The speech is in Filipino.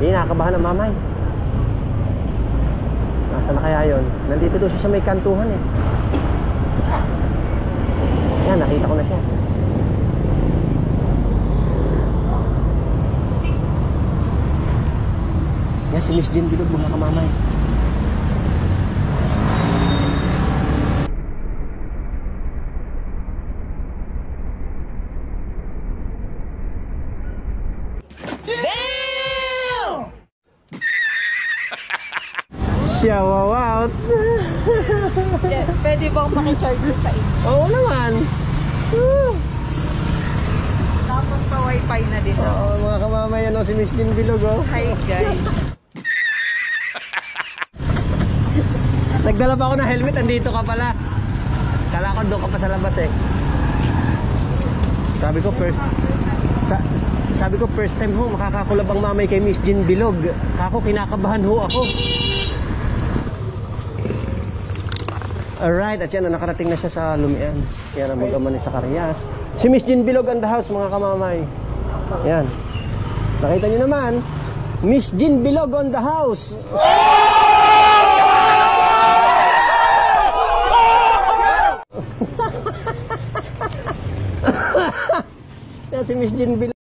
Hindi nakakabahan ng mamay. Nasaan na kaya yun? Nandito doon siya sa may kantuhan eh. Yan, nakita ko na siya. Yan si Miss Jean Bilog, mga kamamay. Damn! Shout out! Pwede bang makicharge sa inyo? Oo naman! Tapos pa wifi na din. Oo, mga kamamay, ano si Miss Jean Bilog, oh. Hi guys. Nagdala pa ako ng helmet, andito ka pala. Kala ko doon ka pa sa labas eh. Sabi ko first time ho makakakulab ang mamay kay Miss Jean Bilog. Kako kinakabahan ho ako. Alright, at yan, nakarating na siya sa Lumian. Yan ang mag-ama ni Zacarias. Si Miss Jean Bilog on the house, mga kamamay. Yan. Nakita nyo naman, Miss Jean Bilog on the house. Yan si Miss Jean Bilog.